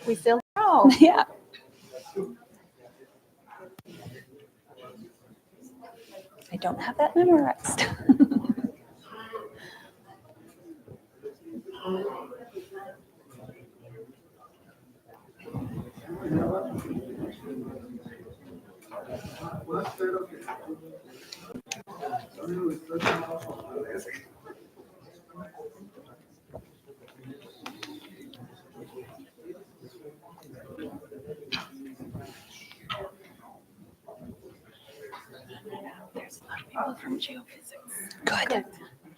We still know. Yeah. I don't have that memorized. There's a lot of people from geophysics. Good.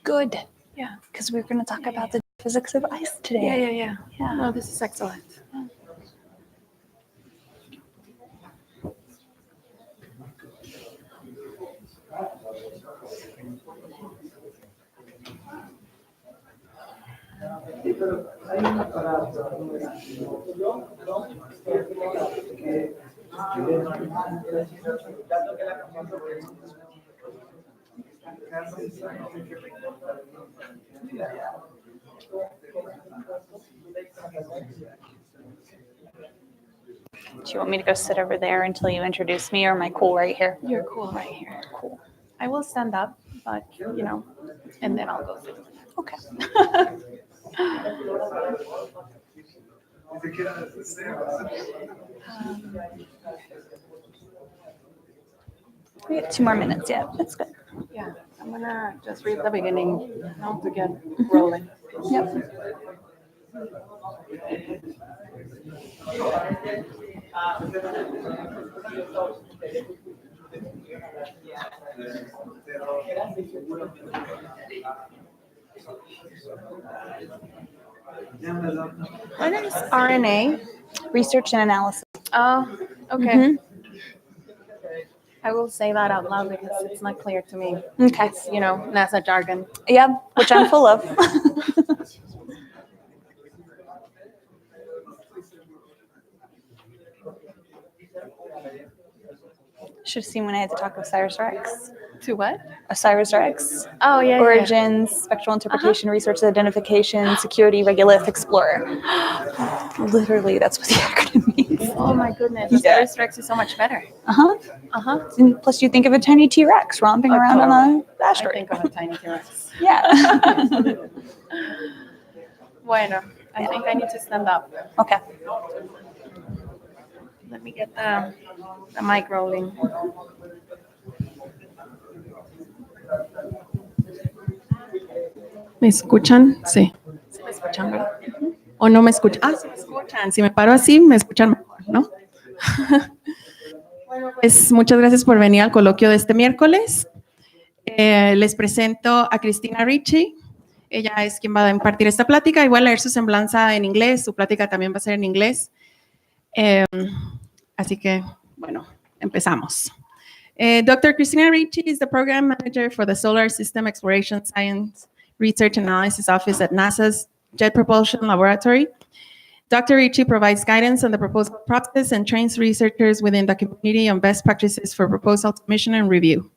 Good. Yeah. Because we're going to talk about the physics of ice today. Yeah. No, this is excellent. Do you want me to go sit over there until you introduce me, or am I cool right here? You're cool right here. Cool. I will stand up, but, and then I'll go sit. Okay. We have 2 more minutes. Yeah, that's good. Yeah, I'm going to just read the beginning to get rolling. Yep. What is RNA? Research and analysis. Oh, okay. I will say that out loud because it's not clear to me. Okay. It's, NASA jargon. Yeah, which I'm full of. Should have seen when I had to talk Osiris-Rex. To what? Osiris-Rex. Oh, yeah. Origins, spectral interpretation, research identification, security, regolith, explorer. Literally, that's what the acronym means. Oh, my goodness. Yeah. Osiris-Rex is so much better. And plus, you think of a tiny T-Rex romping around on an I asteroid. think of a tiny T-Rex. Yeah. Bueno, I think I need to stand up. Okay. Let me get the mic rolling. ¿Me escuchan? Sí. ¿Sí me escuchan, verdad? ¿O no me escuchan? Ah, sí me escuchan. Si me paro así, me escuchan mejor, ¿no? Bueno, pues muchas gracias por venir al coloquio de este miércoles. Les presento a Christina Ritchey. Ella es quien va a impartir esta plática y voy a leer su semblanza en inglés. Su plática también va a ser en inglés. Así que, bueno, empezamos. Dr. Christina Ritchey is the Program Manager for the Solar System Exploration Science Research and Analysis Office at NASA's Jet Propulsion Laboratory. Dr. Ritchey provides guidance on the proposal process and trains researchers within the community on best practices for proposal submission and review.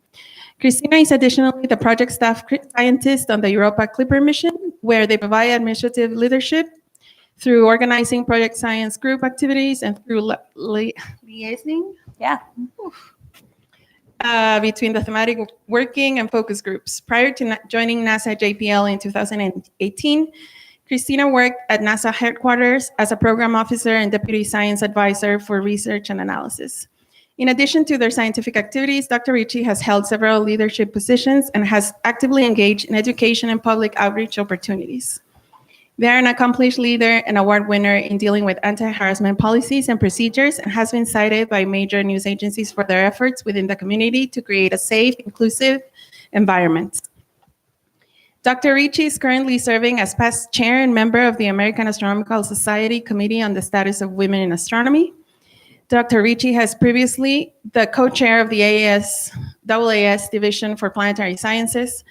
Christina is additionally the project staff scientist on the Europa Clipper Mission, where they provide administrative leadership through organizing project science group activities and through liaising between the thematic working and focus groups. Prior to joining NASA JPL in 2018, Christina worked at NASA headquarters as a program officer and deputy science advisor for research and analysis. In addition to their scientific activities, Dr. Ritchey has held several leadership positions and has actively engaged in education and public outreach opportunities. They are an accomplished leader and award winner in dealing with anti-harassment policies and procedures, and has been cited by major news agencies for their efforts within the community to create a safe, inclusive environment. Dr. Ritchey is currently serving as past chair and member of the American Astronomical Society Committee on the Status of Women in Astronomy. Dr. Ritchey has previously the co-chair of the AAS Division for Planetary Sciences,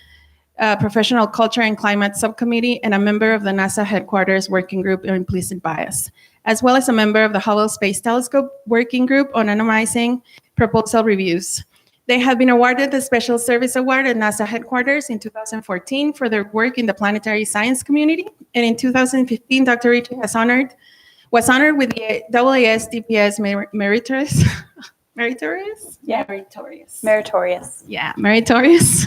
Professional Culture and Climate Subcommittee, and a member of the NASA Headquarters Working Group on Implicit Bias, as well as a member of the Hubble Space Telescope Working Group on Anonymizing Proposal Reviews. They have been awarded the Special Service Award at NASA Headquarters in 2014 for their work in the planetary science community, and in 2015, Dr. Ritchey was honored Was honored with the AAS DPS Meritorious. Meritorious? Yeah. Meritorious. Meritorious. Yeah, Meritorious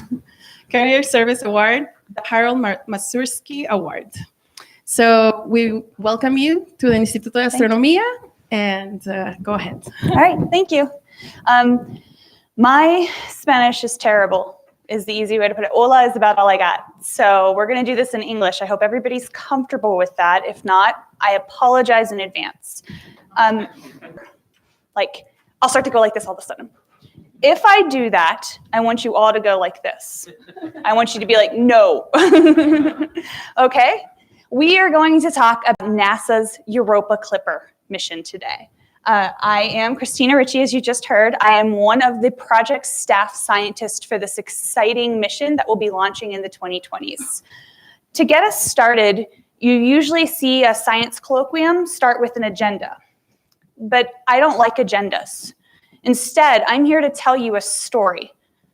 Career Service Award, the Harold Masursky Award. So we welcome you to the Instituto de Astronomía, and go ahead. All right, thank you. My Spanish is terrible, is the easy way to put it. Hola is about all I got. So we're going to do this in English. I hope everybody's comfortable with that. If not, I apologize in advance. I'll start to go like this all of a sudden. If I do that, I want you all to go like this. I want you to be like, no. Okay? We are going to talk about NASA's Europa Clipper mission today. I am Christina Ritchey, as you just heard. I am one of the project staff scientists for this exciting mission that will be launching in the 2020s. To get us started, you usually see a science colloquium start with an agenda. But I don't like agendas. Instead, I'm here to tell you a story.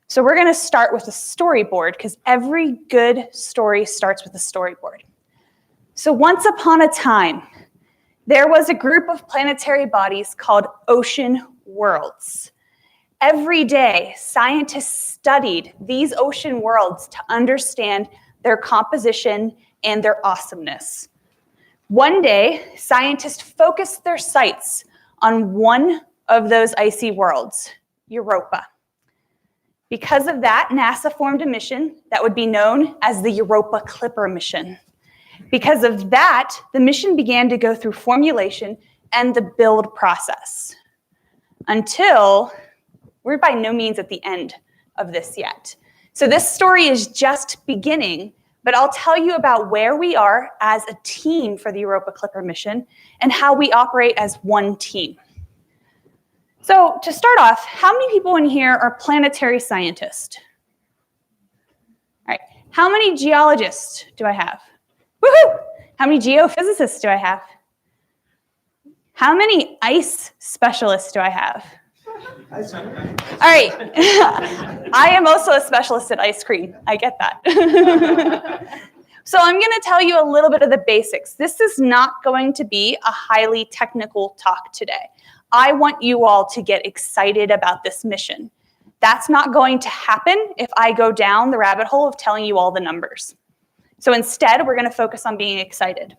So we're going to start with a storyboard, because every good story starts with a storyboard. So once upon a time, there was a group of planetary bodies called ocean worlds. Every day, scientists studied these ocean worlds to understand their composition and their awesomeness. One day, scientists focused their sights on one of those icy worlds, Europa. Because of that, NASA formed a mission that would be known as the Europa Clipper Mission. Because of that, the mission began to go through formulation and the build process. Until we're by no means at the end of this yet. So this story is just beginning, but I'll tell you about where we are as a team for the Europa Clipper mission and how we operate as one team. So to start off, how many people in here are planetary scientists? All right, how many geologists do I have? Woohoo! How many geophysicists do I have? How many ice specialists do I have? All right, I am also a specialist at ice cream. I get that. So I'm going to tell you a little bit of the basics. This is not going to be a highly technical talk today. I want you all to get excited about this mission. That's not going to happen if I go down the rabbit hole of telling you all the numbers. So instead, we're going to focus on being excited.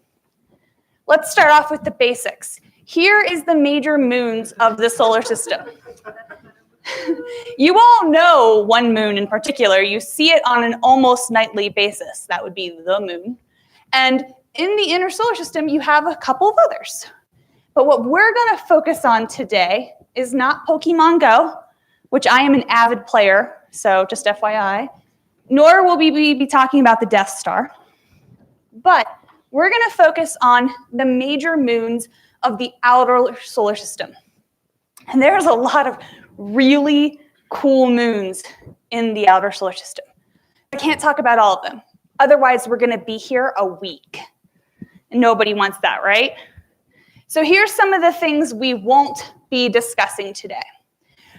Let's start off with the basics. Here is the major moons of the solar system. You all know one moon in particular. You see it on an almost nightly basis. That would be the moon. And in the inner solar system, you have a couple of others. But what we're going to focus on today is not Pokemon Go, which I am an avid player, so just FYI, nor will we be talking about the Death Star. But we're going to focus on the major moons of the outer solar system. And there's a lot of really cool moons in the outer solar system. I can't talk about all of them. Otherwise, we're going to be here a week. And nobody wants that, right? So here's some of the things we won't be discussing today.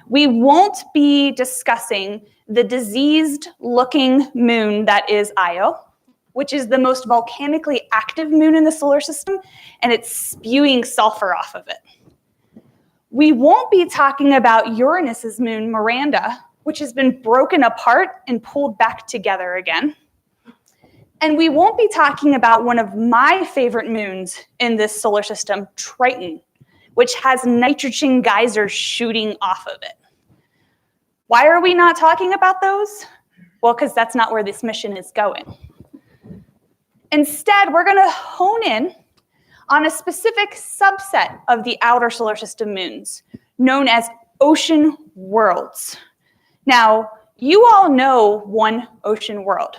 We won't be discussing the diseased-looking moon that is Io, which is the most volcanically active moon in the solar system, and it's spewing sulfur off of it. We won't be talking about Uranus's moon, Miranda, which has been broken apart and pulled back together again. And we won't be talking about one of my favorite moons in this solar system, Triton, which has nitrogen geysers shooting off of it. Why are we not talking about those? Well, because that's not where this mission is going. Instead, we're going to hone in on a specific subset of the outer solar system moons, known as ocean worlds. Now, you all know one ocean world.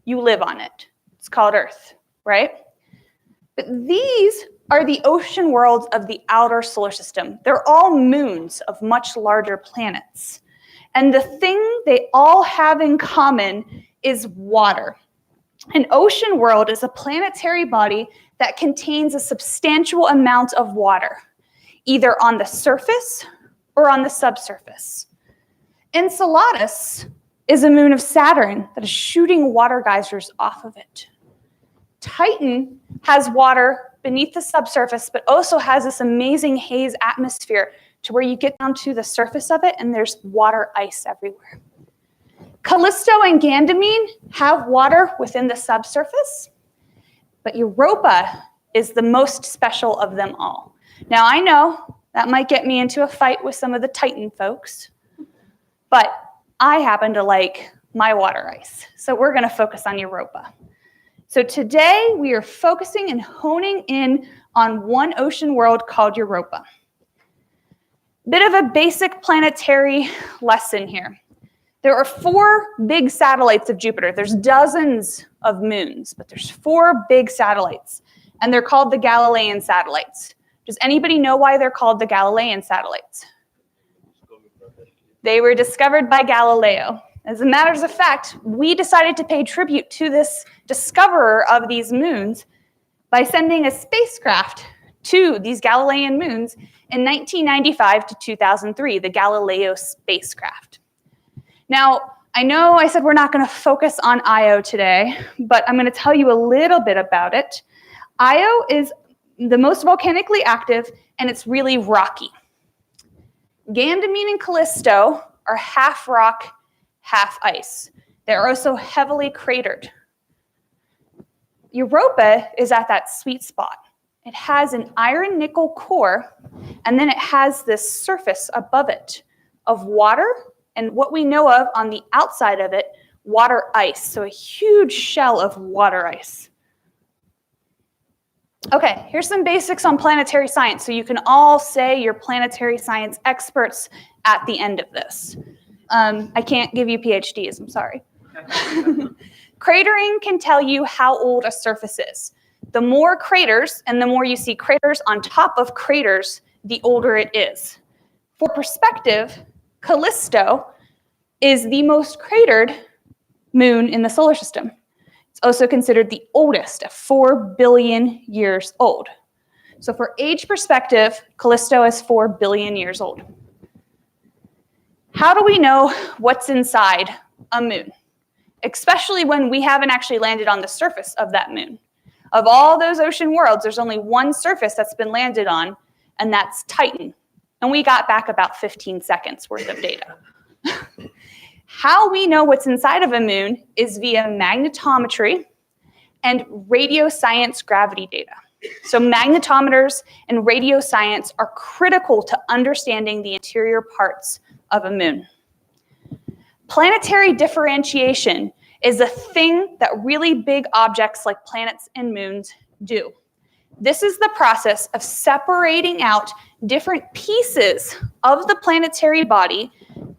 You live on it. It's called Earth, right? But these are the ocean worlds of the outer solar system. They're all moons of much larger planets. And the thing they all have in common is water. An ocean world is a planetary body that contains a substantial amount of water, either on the surface or on the subsurface. Enceladus is a moon of Saturn that is shooting water geysers off of it. Titan has water beneath the subsurface, but also has this amazing haze atmosphere to where you get down to the surface of it and there's water ice everywhere. Callisto and Ganymedes have water within the subsurface, but Europa is the most special of them all. Now, I know that might get me into a fight with some of the Titan folks, but I happen to like my water ice. So we're going to focus on Europa. So today we are focusing and honing in on one ocean world called Europa. Bit of a basic planetary lesson here. There are 4 big satellites of Jupiter. There's dozens of moons, but there's 4 big satellites, and they're called the Galilean satellites. Does anybody know why they're called the Galilean satellites? They were discovered by Galileo. As a matter of fact, we decided to pay tribute to this discoverer of these moons by sending a spacecraft to these Galilean moons in 1995 to 2003, the Galileo spacecraft. Now, I know I said we're not going to focus on Io today, but I'm going to tell you a little bit about it. Io is the most volcanically active, and it's really rocky. Ganymedes and Callisto are half rock, half ice. They're also heavily cratered. Europa is at that sweet spot. It has an iron-nickel core, and then it has this surface above it of water, and what we know of on the outside of it, water ice. So a huge shell of water ice. Okay, here's some basics on planetary science, so you can all say you're planetary science experts at the end of this. I can't give you PhDs, I'm sorry. Cratering can tell you how old a surface is. The more craters, and the more you see craters on top of craters, the older it is. For perspective, Callisto is the most cratered moon in the solar system. It's also considered the oldest at 4 billion years old. So for age perspective, Callisto is 4 billion years old. How do we know what's inside a moon? Especially when we haven't actually landed on the surface of that moon. Of all those ocean worlds, there's only one surface that's been landed on, and that's Titan. And we got back about 15 seconds worth of data. How we know what's inside of a moon is via magnetometry and radio science gravity data. So magnetometers and radio science are critical to understanding the interior parts of a moon. Planetary differentiation is a thing that really big objects like planets and moons do. This is the process of separating out different pieces of the planetary body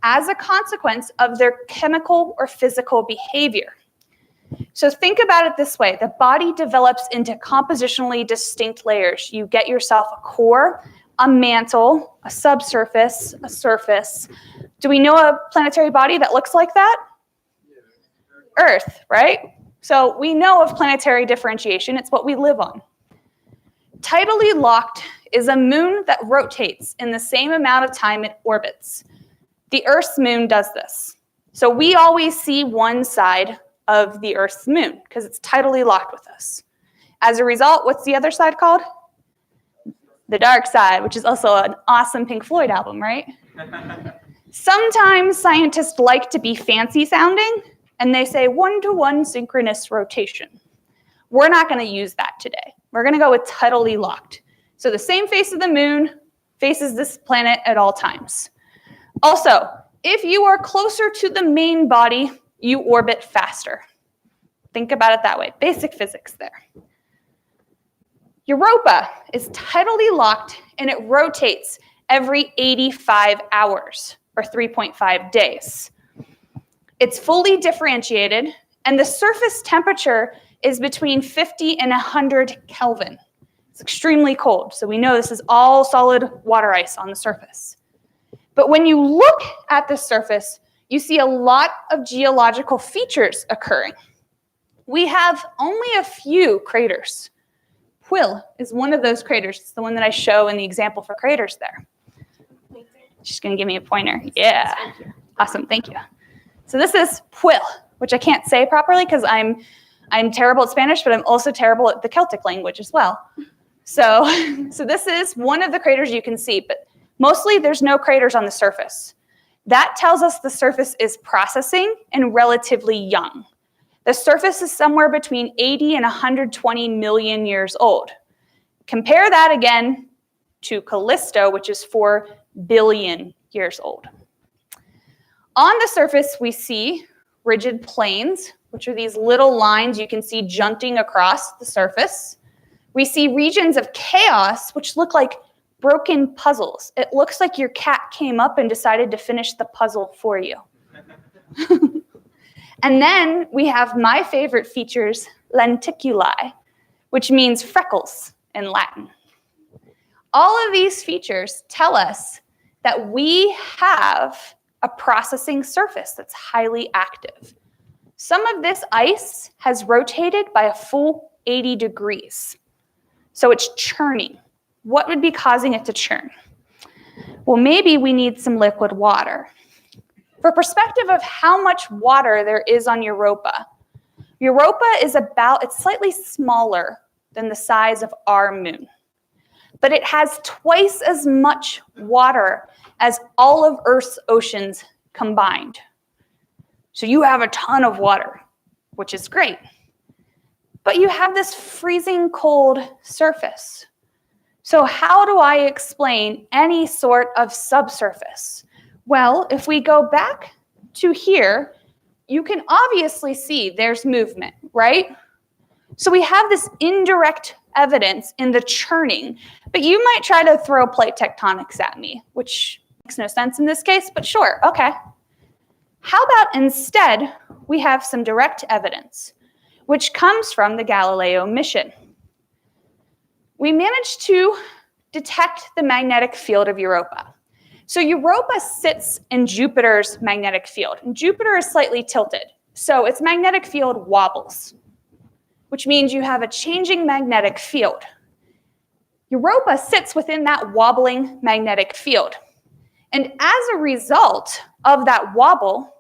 as a consequence of their chemical or physical behavior. So think about it this way. The body develops into compositionally distinct layers. You get yourself a core, a mantle, a subsurface, a surface. Do we know a planetary body that looks like that? Earth, right? So we know of planetary differentiation. It's what we live on. Tidally locked is a moon that rotates in the same amount of time it orbits. The Earth's moon does this. So we always see one side of the Earth's moon because it's tidally locked with us. As a result, what's the other side called? The dark side, which is also an awesome Pink Floyd album, right? Sometimes scientists like to be fancy sounding, and they say one-to-one synchronous rotation. We're not going to use that today. We're going to go with tidally locked. So the same face of the moon faces this planet at all times. Also, if you are closer to the main body, you orbit faster. Think about it that way. Basic physics there. Europa is tidally locked, and it rotates every 85 hours, or 3.5 days. It's fully differentiated, and the surface temperature is between 50 and 100 Kelvin. It's extremely cold, so we know this is all solid water ice on the surface. But when you look at the surface, you see a lot of geological features occurring. We have only a few craters. Pwyll is one of those craters. It's the one that I show in the example for craters there. She's going to give me a pointer. Yeah. Awesome. Thank you. So this is Pwyll, which I can't say properly because I'm terrible at Spanish, but I'm also terrible at the Celtic language as well. So this is one of the craters you can see, but mostly there's no craters on the surface. That tells us the surface is processing and relatively young. The surface is somewhere between 80 and 120 million years old. Compare that again to Callisto, which is 4 billion years old. On the surface, we see rigid planes, which are these little lines you can see junting across the surface. We see regions of chaos, which look like broken puzzles. It looks like your cat came up and decided to finish the puzzle for you. And then we have my favorite features, lenticuli, which means freckles in Latin. All of these features tell us that we have a processing surface that's highly active. Some of this ice has rotated by a full 80 degrees. So it's churning. What would be causing it to churn? Well, maybe we need some liquid water. For perspective of how much water there is on Europa, Europa is it's slightly smaller than the size of our moon, but it has twice as much water as all of Earth's oceans combined. So you have a ton of water, which is great, but you have this freezing cold surface. So how do I explain any sort of subsurface? Well, if we go back to here, you can obviously see there's movement, right? So we have this indirect evidence in the churning, but you might try to throw plate tectonics at me, which makes no sense in this case, but sure, okay. How about instead we have some direct evidence, which comes from the Galileo mission. We managed to detect the magnetic field of Europa. So Europa sits in Jupiter's magnetic field, and Jupiter is slightly tilted, so its magnetic field wobbles, which means you have a changing magnetic field. Europa sits within that wobbling magnetic field, and as a result of that wobble,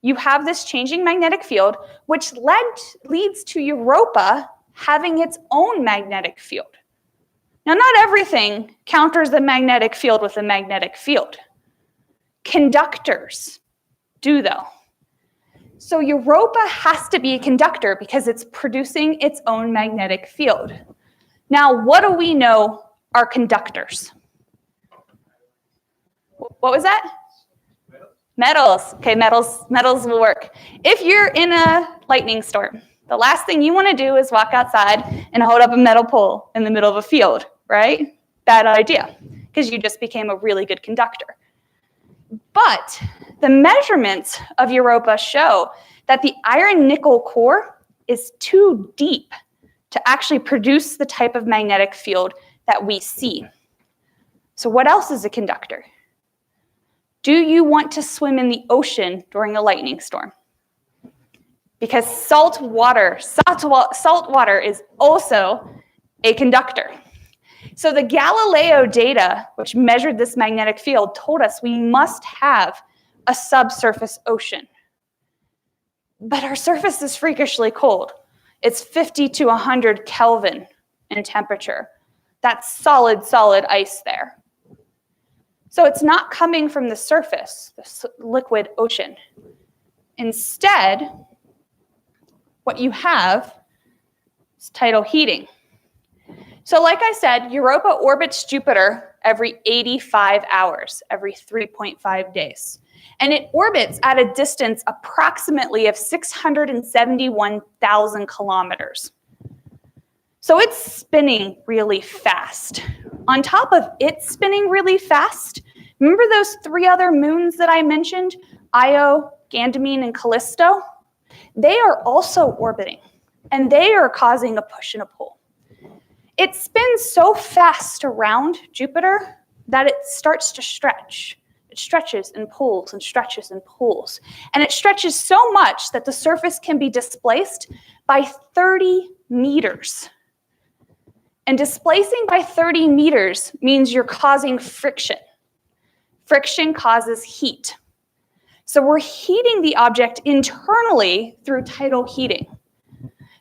you have this changing magnetic field, which leads to Europa having its own magnetic field. Now, not everything counters the magnetic field with a magnetic field. Conductors do, though. So Europa has to be a conductor because it's producing its own magnetic field. Now, what do we know are conductors? What was that? Metals. Okay, metals will work. If you're in a lightning storm, the last thing you want to do is walk outside and hold up a metal pole in the middle of a field, right? Bad idea, because you just became a really good conductor. But the measurements of Europa show that the iron-nickel core is too deep to actually produce the type of magnetic field that we see. So what else is a conductor? Do you want to swim in the ocean during a lightning storm? Because salt water is also a conductor. So the Galileo data, which measured this magnetic field, told us we must have a subsurface ocean. But our surface is freakishly cold. It's 50 to 100 Kelvin in temperature. That's solid ice there. So it's not coming from the surface, the liquid ocean. Instead, what you have is tidal heating. So like I said, Europa orbits Jupiter every 85 hours, every 3.5 days. And it orbits at a distance approximately of 671,000 kilometers. So it's spinning really fast. On top of it spinning really fast, remember those 3 other moons that I mentioned, Io, Ganymede, and Callisto? They are also orbiting, and they are causing a push and a pull. It spins so fast around Jupiter that it starts to stretch. It stretches and pulls and stretches and pulls. And it stretches so much that the surface can be displaced by 30 meters. And displacing by 30 meters means you're causing friction. Friction causes heat. So we're heating the object internally through tidal heating.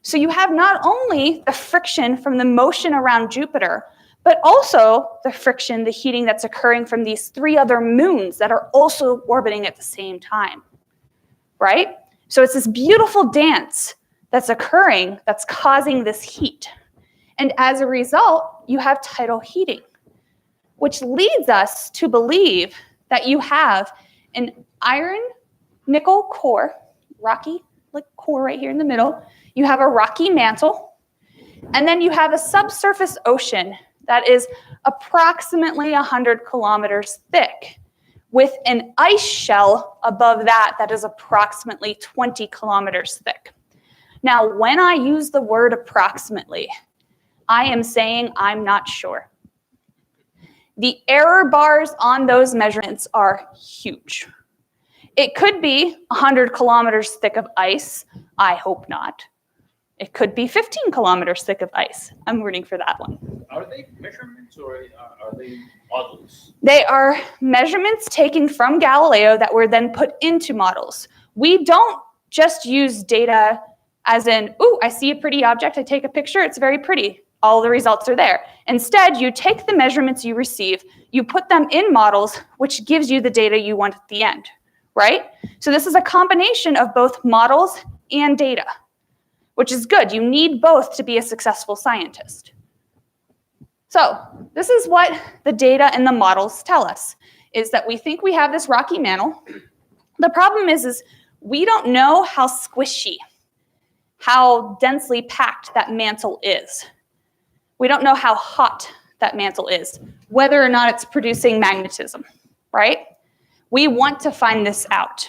So you have not only the friction from the motion around Jupiter, but also the friction, the heating that's occurring from these 3 other moons that are also orbiting at the same time, right? So it's this beautiful dance that's occurring that's causing this heat. And as a result, you have tidal heating, which leads us to believe that you have an iron nickel core, rocky like core right here in the middle. You have a rocky mantle, and then you have a subsurface ocean that is approximately 100 kilometers thick, with an ice shell above that that is approximately 20 kilometers thick. Now, when I use the word approximately, I am saying I'm not sure. The error bars on those measurements are huge. It could be 100 kilometers thick of ice. I hope not. It could be 15 kilometers thick of ice. I'm rooting for that one. Are they measurements or are they models? They are measurements taken from Galileo that were then put into models. We don't just use data as in, ooh, I see a pretty object, I take a picture, it's very pretty. All the results are there. Instead, you take the measurements you receive, you put them in models, which gives you the data you want at the end, right? So this is a combination of both models and data, which is good. You need both to be a successful scientist. So this is what the data and the models tell us, is that we think we have this rocky mantle. The problem is we don't know how squishy, how densely packed that mantle is. We don't know how hot that mantle is, whether or not it's producing magnetism, right? We want to find this out.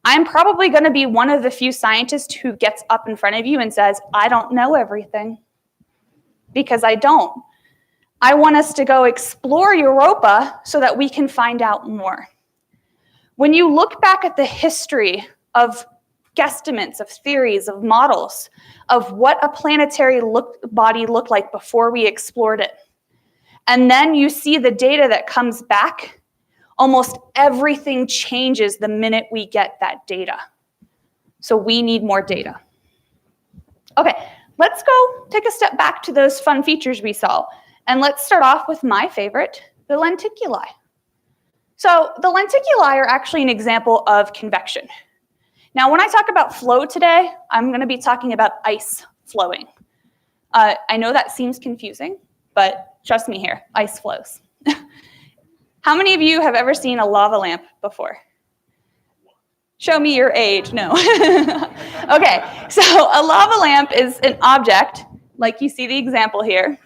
I'm probably going to be one of the few scientists who gets up in front of you and says, I don't know everything, because I don't. I want us to go explore Europa so that we can find out more. When you look back at the history of guesstimates, of theories, of models, of what a planetary body looked like before we explored it, and then you see the data that comes back, almost everything changes the minute we get that data. So we need more data. Okay, let's go take a step back to those fun features we saw. And let's start off with my favorite, the lenticuli. So the lenticuli are actually an example of convection. Now, when I talk about flow today, I'm going to be talking about ice flowing. I know that seems confusing, but trust me here, ice flows. How many of you have ever seen a lava lamp before? Show me your age. No. Okay, so a lava lamp is an object, like you see the example here,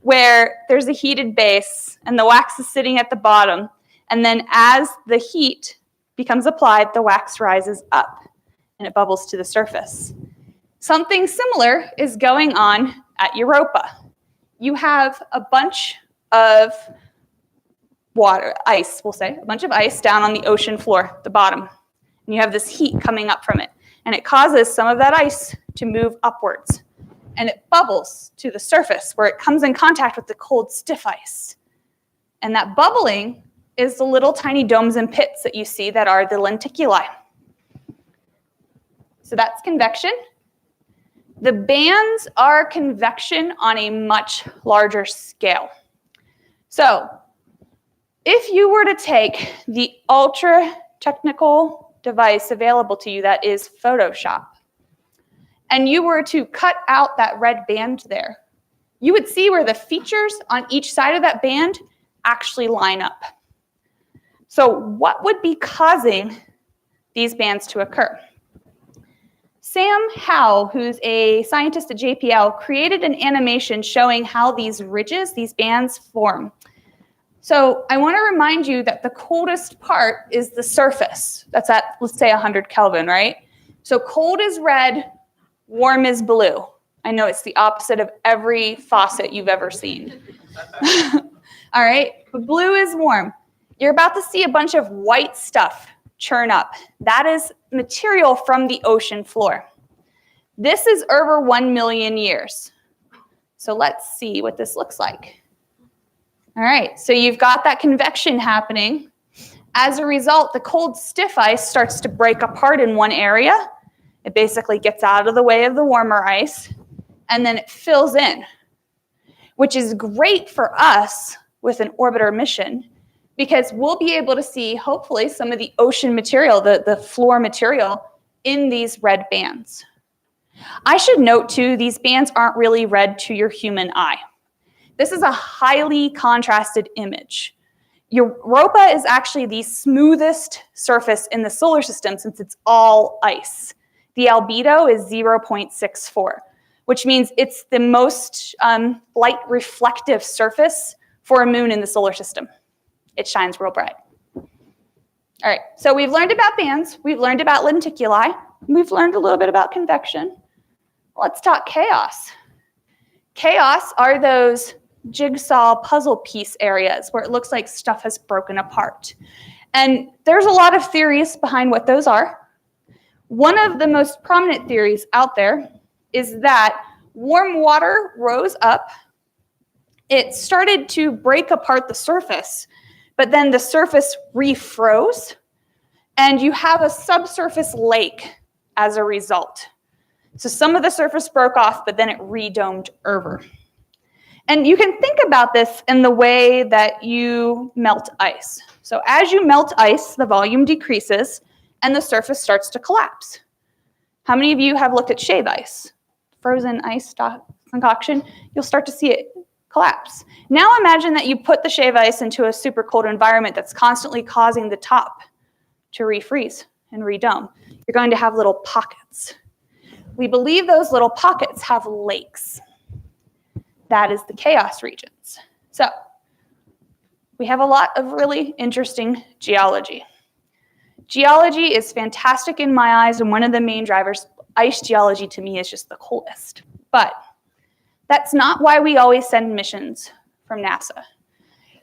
where there's a heated base and the wax is sitting at the bottom. And then as the heat becomes applied, the wax rises up and it bubbles to the surface. Something similar is going on at Europa. You have a bunch of ice, we'll say, a bunch of ice down on the ocean floor, the bottom. And you have this heat coming up from it. And it causes some of that ice to move upwards. And it bubbles to the surface where it comes in contact with the cold, stiff ice. And that bubbling is the little tiny domes and pits that you see that are the lenticuli. So that's convection. The bands are convection on a much larger scale. So if you were to take the ultra technical device available to you that is Photoshop, and you were to cut out that red band there, you would see where the features on each side of that band actually line up. So what would be causing these bands to occur? Sam Howe, who's a scientist at JPL, created an animation showing how these ridges, these bands, form. So I want to remind you that the coldest part is the surface. That's at, let's say, 100 Kelvin, right? So cold is red, warm is blue. I know it's the opposite of every faucet you've ever seen. All right, but blue is warm. You're about to see a bunch of white stuff churn up. That is material from the ocean floor. This is over 1 million years. So let's see what this looks like. All right, so you've got that convection happening. As a result, the cold, stiff ice starts to break apart in one area, It basically gets out of the way of the warmer ice, and then it fills in, which is great for us with an orbiter mission because we'll be able to see, hopefully, some of the ocean material, the floor material in these red bands. I should note, too, these bands aren't really red to your human eye. This is a highly contrasted image. Europa is actually the smoothest surface in the solar system since it's all ice. The albedo is 0.64, which means it's the most light reflective surface for a moon in the solar system. It shines real bright. All right, so we've learned about bands, we've learned about lenticuli, we've learned a little bit about convection. Let's talk chaos. Chaos are those jigsaw puzzle piece areas where it looks like stuff has broken apart. And there's a lot of theories behind what those are. One of the most prominent theories out there is that warm water rose up, it started to break apart the surface, but then the surface refroze, and you have a subsurface lake as a result. So some of the surface broke off, but then it redomed over. And you can think about this in the way that you melt ice. So as you melt ice, the volume decreases and the surface starts to collapse. How many of you have looked at shave ice? Frozen ice concoction, you'll start to see it collapse. Now imagine that you put the shave ice into a super cold environment that's constantly causing the top to refreeze and redome. You're going to have little pockets. We believe those little pockets have lakes. That is the chaos regions. So we have a lot of really interesting geology. Geology is fantastic in my eyes, and one of the main drivers, ice geology to me is just the coolest. But that's not why we always send missions from NASA.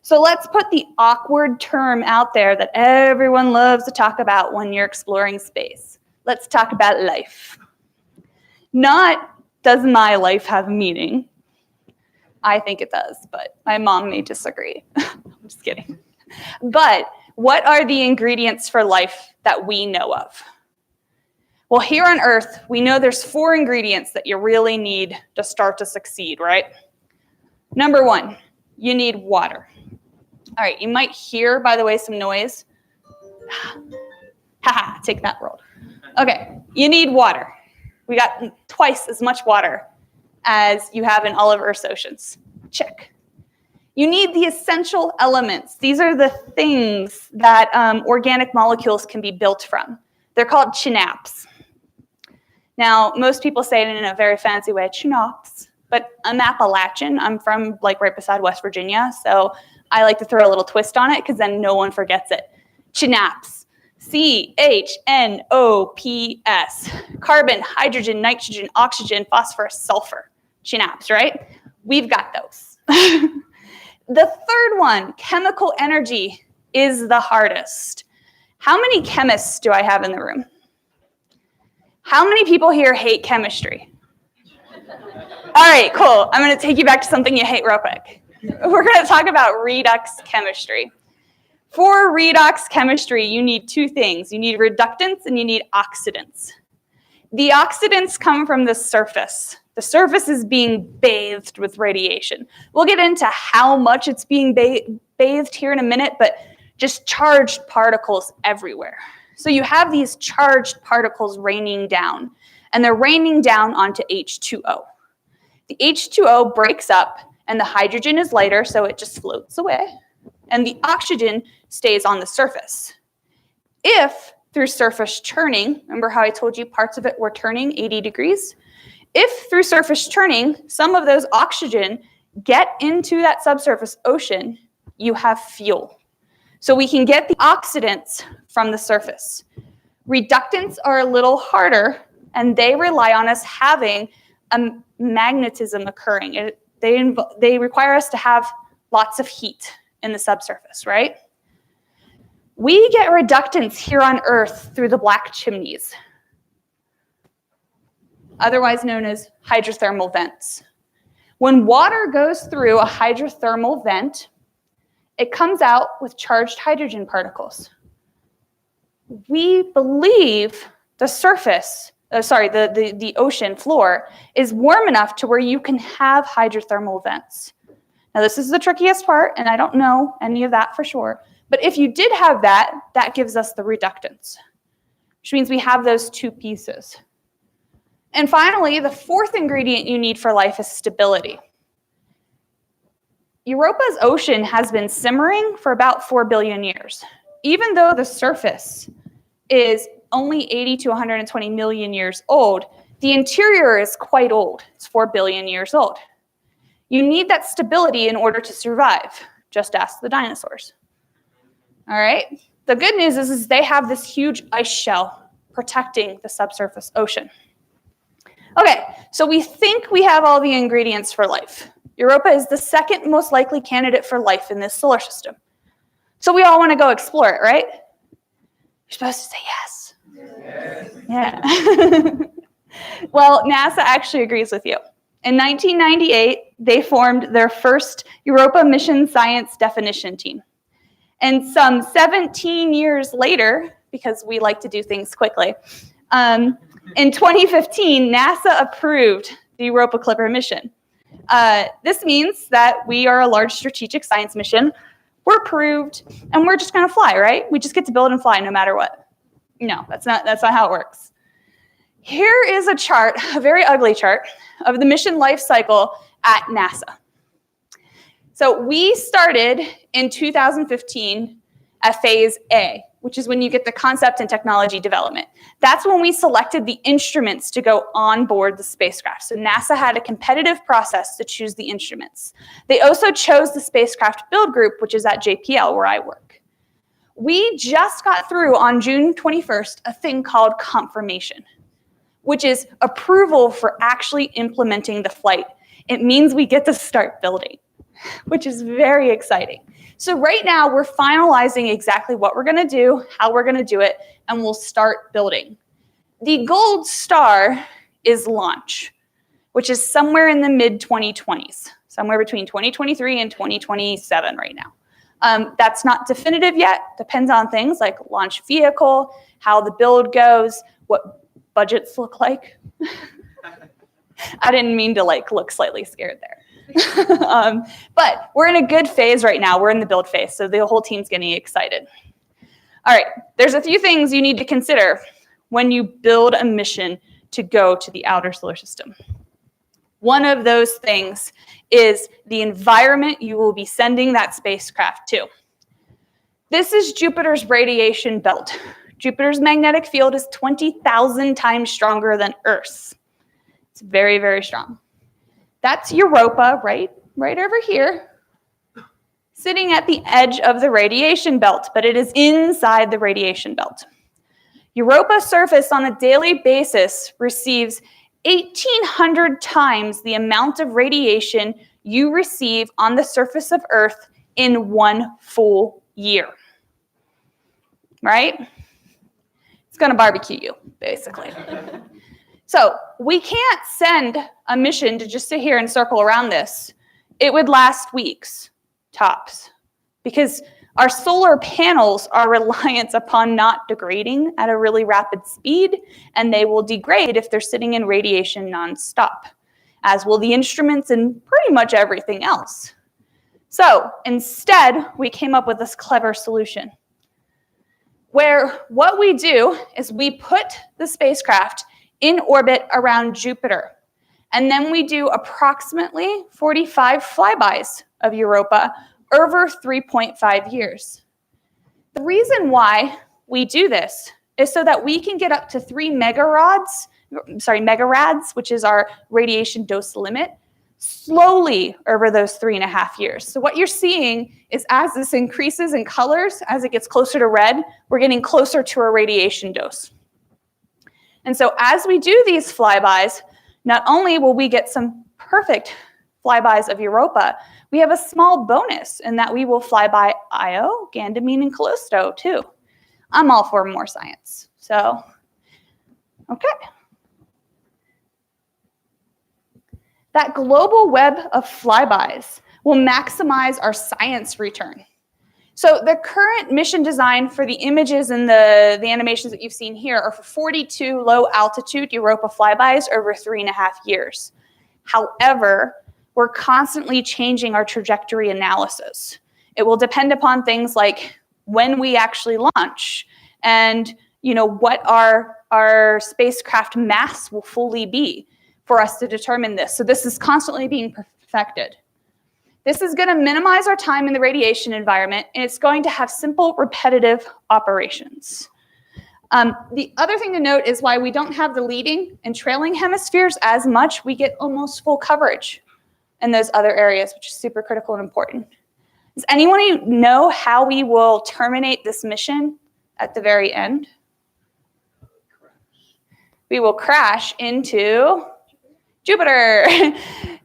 So let's put the awkward term out there that everyone loves to talk about when you're exploring space. Let's talk about life. Not, does my life have meaning? I think it does, but my mom may disagree. I'm just kidding. But what are the ingredients for life that we know of? Well, here on Earth, we know there's 4 ingredients that you really need to start to succeed, right? Number 1, you need water. All right, you might hear, by the way, some noise. Haha, take that, world. Okay, you need water. We got twice as much water as you have in all of Earth's oceans. Check. You need the essential elements. These are the things that organic molecules can be built from. They're called chinaps. Now, most people say it in a very fancy way, chinaps, but I'm Appalachian. I'm from right beside West Virginia, so I like to throw a little twist on it because then no one forgets it. Chinaps. C-H-N-O-P-S. Carbon, hydrogen, nitrogen, oxygen, phosphorus, sulfur. Chinaps, right? We've got those. The third one, chemical energy, is the hardest. How many chemists do I have in the room? How many people here hate chemistry? All right, cool. I'm going to take you back to something you hate real quick. We're going to talk about redox chemistry. For redox chemistry, you need 2 things. You need reductants and you need oxidants. The oxidants come from the surface. The surface is being bathed with radiation. We'll get into how much it's being bathed here in a minute, but just charged particles everywhere. So you have these charged particles raining down, and they're raining down onto H2O. The H2O breaks up, and the hydrogen is lighter, so it just floats away, and the oxygen stays on the surface. If through surface churning, remember how I told you parts of it were turning 80 degrees? If through surface churning, some of those oxygen get into that subsurface ocean, you have fuel. So we can get the oxidants from the surface. Reductants are a little harder, and they rely on us having a magnetism occurring. They require us to have lots of heat in the subsurface, right? We get reductants here on Earth through the black chimneys, otherwise known as hydrothermal vents. When water goes through a hydrothermal vent, it comes out with charged hydrogen particles. We believe the surface the ocean floor is warm enough to where you can have hydrothermal vents. Now, this is the trickiest part, and I don't know any of that for sure. But if you did have that, that gives us the reductants, which means we have those two pieces. And finally, the fourth ingredient you need for life is stability. Europa's ocean has been simmering for about 4 billion years. Even though the surface is only 80 to 120 million years old, the interior is quite old. It's 4 billion years old. You need that stability in order to survive. Just ask the dinosaurs. All right? The good news is they have this huge ice shell protecting the subsurface ocean. Okay, so we think we have all the ingredients for life. Europa is the second most likely candidate for life in this solar system. So we all want to go explore it, right? You're supposed to say yes. Yeah. Well, NASA actually agrees with you. In 1998, they formed their first Europa Mission Science Definition Team. And some 17 years later, because we like to do things quickly, in 2015, NASA approved the Europa Clipper mission. This means that we are a large strategic science mission. We're approved, and we're just going to fly, right? We just get to build and fly no matter what. No, that's not how it works. Here is a chart, a very ugly chart, of the mission life cycle at NASA. So we started in 2015 at phase A, which is when you get the concept and technology development. That's when we selected the instruments to go on board the spacecraft. So NASA had a competitive process to choose the instruments. They also chose the spacecraft build group, which is at JPL, where I work. We just got through on June 21st a thing called confirmation, which is approval for actually implementing the flight. It means we get to start building, which is very exciting. So right now, we're finalizing exactly what we're going to do, how we're going to do it, and we'll start building. The gold star is launch, which is somewhere in the mid-2020s, somewhere between 2023 and 2027 right now. That's not definitive yet. Depends on things like launch vehicle, how the build goes, what budgets look like. I didn't mean to look slightly scared there. But we're in a good phase right now. We're in the build phase, so the whole team's getting excited. All right, there's a few things you need to consider when you build a mission to go to the outer solar system. One of those things is the environment you will be sending that spacecraft to. This is Jupiter's radiation belt. Jupiter's magnetic field is 20,000 times stronger than Earth's. It's very, very strong. That's Europa, right over here, sitting at the edge of the radiation belt, but it is inside the radiation belt. Europa's surface on a daily basis receives 1,800 times the amount of radiation you receive on the surface of Earth in 1 full year. Right? It's going to barbecue you, basically. So we can't send a mission to just sit here and circle around this. It would last weeks, tops, because our solar panels are reliant upon not degrading at a really rapid speed, and they will degrade if they're sitting in radiation nonstop, as will the instruments and pretty much everything else. So instead, we came up with this clever solution, where what we do is we put the spacecraft in orbit around Jupiter. And then we do approximately 45 flybys of Europa over 3.5 years. The reason why we do this is so that we can get up to 3 megarads, which is our radiation dose limit, slowly over those 3.5 years. So what you're seeing is as this increases in colors, as it gets closer to red, we're getting closer to our radiation dose. And so as we do these flybys, not only will we get some perfect flybys of Europa, we have a small bonus in that we will fly by Io, Ganymede, and Callisto too. I'm all for more science. So, okay. That global web of flybys will maximize our science return. So the current mission design for the images and the animations that you've seen here are for 42 low-altitude Europa flybys over 3.5 years. However, we're constantly changing our trajectory analysis. It will depend upon things like when we actually launch and what our spacecraft mass will fully be for us to determine this. So this is constantly being perfected. This is going to minimize our time in the radiation environment, and it's going to have simple, repetitive operations. The other thing to note is why we don't have the leading and trailing hemispheres as much. We get almost full coverage in those other areas, which is super critical and important. Does anyone know how we will terminate this mission at the very end? We will crash into Jupiter.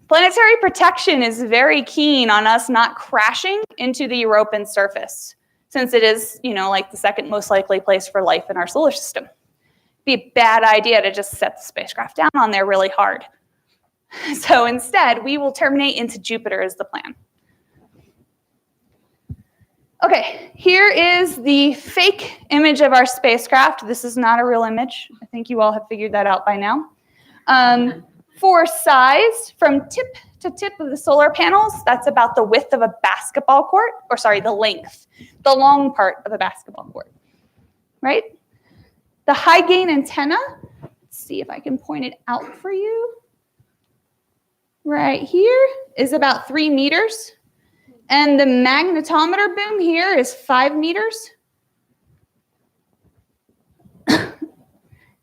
Planetary protection is very keen on us not crashing into the European surface, since it is, like the second most likely place for life in our solar system. It'd be a bad idea to just set the spacecraft down on there really hard. So instead, we will terminate into Jupiter is the plan. Okay, here is the fake image of our spacecraft. This is not a real image. I think you all have figured that out by now. For size, from tip to tip of the solar panels, that's about the width of a basketball court, or sorry, the length, the long part of a basketball court, right? The high gain antenna, let's see if I can point it out for you. Right here is about 3 meters. And the magnetometer boom here is 5 meters.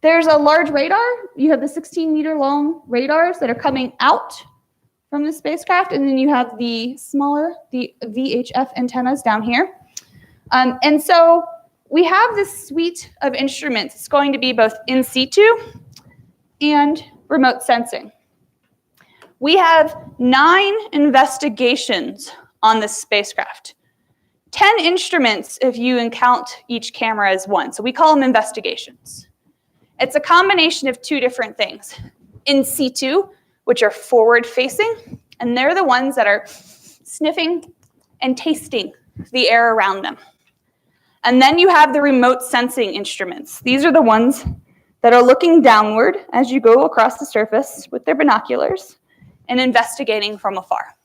There's a large radar. You have the 16-meter long radars that are coming out from the spacecraft, and then you have the smaller, the VHF antennas down here. And so we have this suite of instruments. It's going to be both in situ and remote sensing. We have 9 investigations on this spacecraft. 10 instruments if you count each camera as one. So we call them investigations. It's a combination of 2 different things. In situ, which are forward-facing, and they're the ones that are sniffing and tasting the air around them. And then you have the remote sensing instruments. These are the ones that are looking downward as you go across the surface with their binoculars and investigating from afar.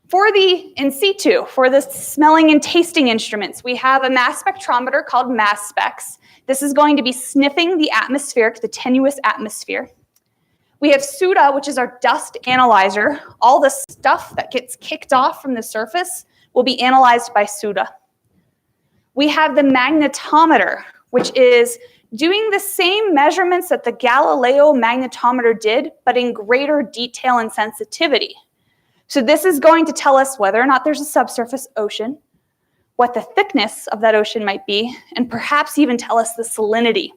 For the in situ, for the smelling and tasting instruments, we have a mass spectrometer called mass specs. This is going to be sniffing the atmospheric, the tenuous atmosphere. We have SUDA, which is our dust analyzer. All the stuff that gets kicked off from the surface will be analyzed by SUDA. We have the magnetometer, which is doing the same measurements that the Galileo magnetometer did, but in greater detail and sensitivity. So this is going to tell us whether or not there's a subsurface ocean, what the thickness of that ocean might be, and perhaps even tell us the salinity,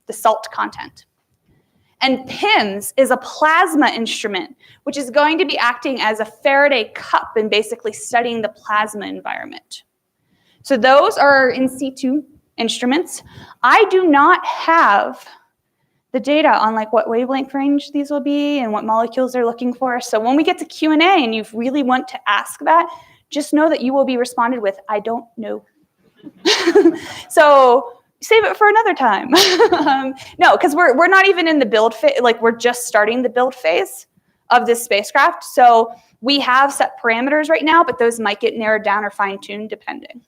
the salt content. And PIMS is a plasma instrument, which is going to be acting as a Faraday cup and basically studying the plasma environment. So those are in situ instruments. I do not have the data on what wavelength range these will be and what molecules they're looking for. So when we get to Q&A and you really want to ask that, just know that you will be responded with, I don't know. So save it for another time. No, because we're not even in the build phase, we're just starting the build phase of this spacecraft. So we have set parameters right now, but those might get narrowed down or fine-tuned depending.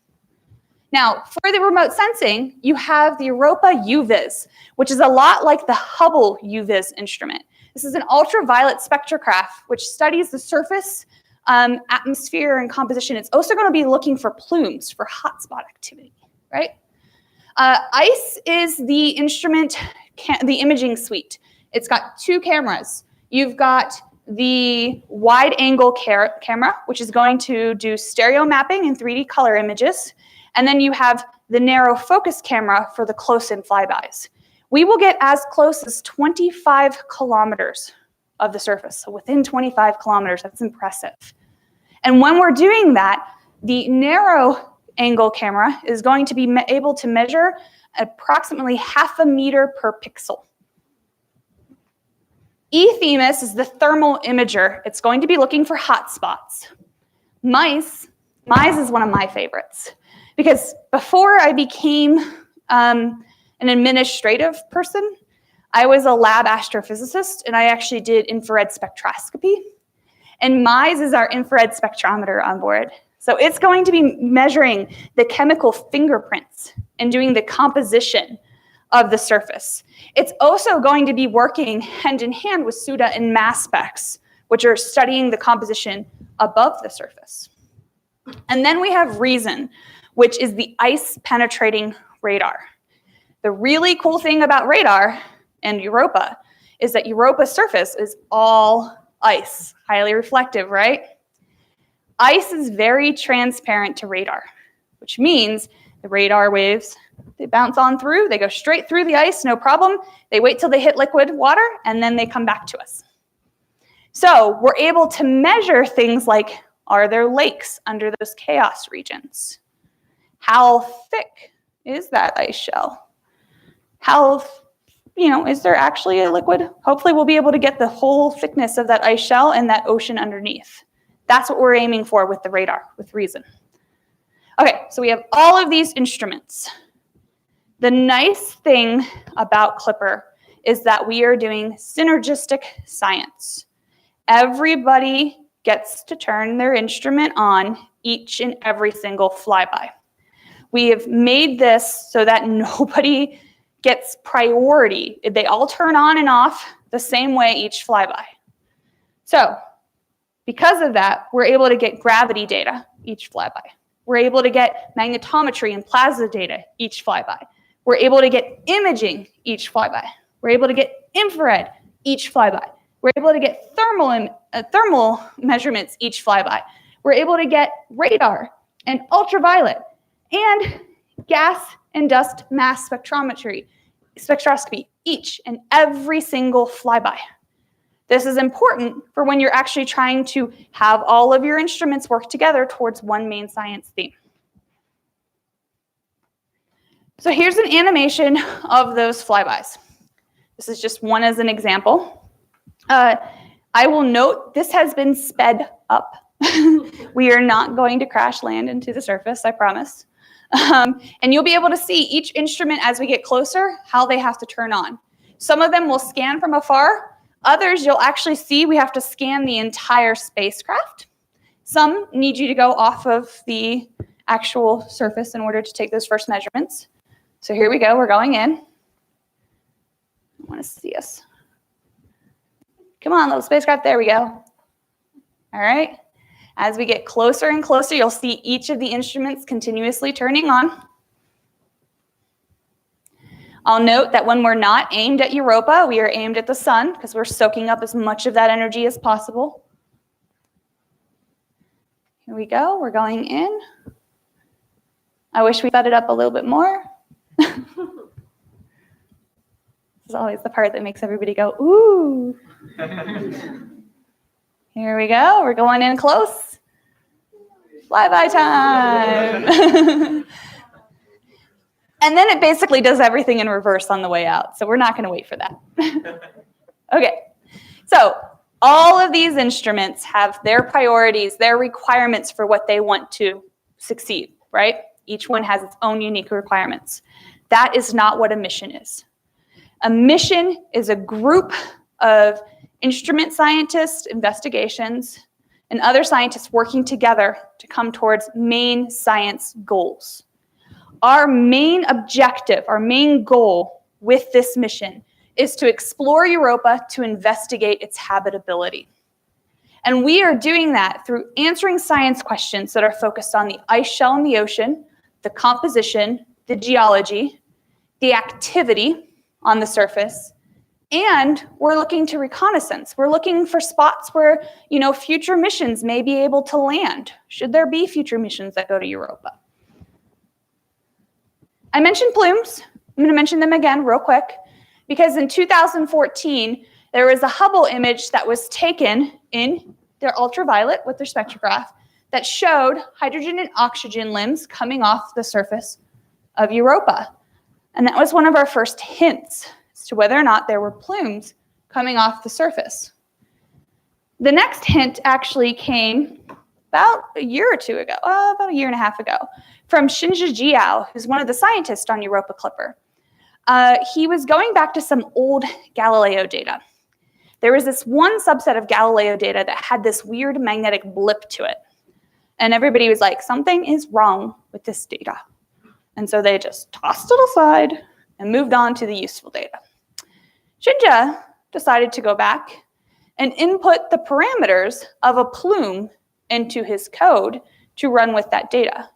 Now, for the remote sensing, you have the Europa UVIS, which is a lot like the Hubble UVIS instrument. This is an ultraviolet spectrograph, which studies the surface, atmosphere, and composition. It's also going to be looking for plumes, for hotspot activity, right? ICE is the instrument, the imaging suite. It's got 2 cameras. You've got the wide-angle camera, which is going to do stereo mapping and 3D color images. And then you have the narrow focus camera for the close-in flybys. We will get as close as 25 kilometers of the surface. So within 25 kilometers, that's impressive. And when we're doing that, the narrow angle camera is going to be able to measure approximately 0.5 meter per pixel. eThemis is the thermal imager. It's going to be looking for hot spots. MICE MISE is one of my favorites because before I became an administrative person, I was a lab astrophysicist, and I actually did infrared spectroscopy. And MISE is our infrared spectrometer on board. So it's going to be measuring the chemical fingerprints and doing the composition of the surface. It's also going to be working hand in hand with SUDA and mass specs, which are studying the composition above the surface. And then we have REASON, which is the ice penetrating radar. The really cool thing about radar and Europa is that Europa's surface is all ice, highly reflective, right? Ice is very transparent to radar, which means the radar waves, they bounce on through, they go straight through the ice, no problem. They wait till they hit liquid water, and then they come back to us. So we're able to measure things like, are there lakes under those chaos regions? How thick is that ice shell? How, is there actually a liquid? Hopefully we'll be able to get the whole thickness of that ice shell and that ocean underneath. That's what we're aiming for with the radar, with REASON. Okay, so we have all of these instruments. The nice thing about Clipper is that we are doing synergistic science. Everybody gets to turn their instrument on each and every single flyby. We have made this so that nobody gets priority. They all turn on and off the same way each flyby. So, because of that, we're able to get gravity data each flyby. We're able to get magnetometry and plasma data each flyby. We're able to get imaging each flyby. We're able to get infrared each flyby. We're able to get thermal measurements each flyby. We're able to get radar and ultraviolet and gas and dust mass spectroscopy each and every single flyby. This is important for when you're actually trying to have all of your instruments work together towards one main science theme. So here's an animation of those flybys. This is just one as an example. I will note this has been sped up. We are not going to crash land into the surface, I promise. And you'll be able to see each instrument as we get closer, how they have to turn on. Some of them will scan from afar. Others, you'll actually see we have to scan the entire spacecraft. Some need you to go off of the actual surface in order to take those first measurements. So here we go, we're going in. I want to see us. Come on, little spacecraft, there we go. All right. As we get closer and closer, you'll see each of the instruments continuously turning on. I'll note that when we're not aimed at Europa, we are aimed at the sun because we're soaking up as much of that energy as possible. Here we go, we're going in. I wish we sped it up a little bit more. This is always the part that makes everybody go, ooh. Here we go, we're going in close. Flyby time. And then it basically does everything in reverse on the way out, so we're not going to wait for that. Okay, so all of these instruments have their priorities, their requirements for what they want to succeed, right? Each one has its own unique requirements. That is not what a mission is. A mission is a group of instrument scientists, investigations, and other scientists working together to come towards main science goals. Our main objective, our main goal with this mission is to explore Europa to investigate its habitability. And we are doing that through answering science questions that are focused on the ice shell in the ocean, the composition, the geology, the activity on the surface, and we're looking to reconnaissance. We're looking for spots where, future missions may be able to land. Should there be future missions that go to Europa? I mentioned plumes. I'm going to mention them again real quick because in 2014, there was a Hubble image that was taken in their ultraviolet with their spectrograph that showed hydrogen and oxygen limbs coming off the surface of Europa. And that was one of our first hints as to whether or not there were plumes coming off the surface. The next hint actually came about a year or two ago, about a year and a half ago, from Shinji Jiao, who's one of the scientists on Europa Clipper. He was going back to some old Galileo data. There was this one subset of Galileo data that had this weird magnetic blip to it. And everybody was like, something is wrong with this data. And so they just tossed it aside and moved on to the useful data. Shinji decided to go back and input the parameters of a plume into his code to run with that data.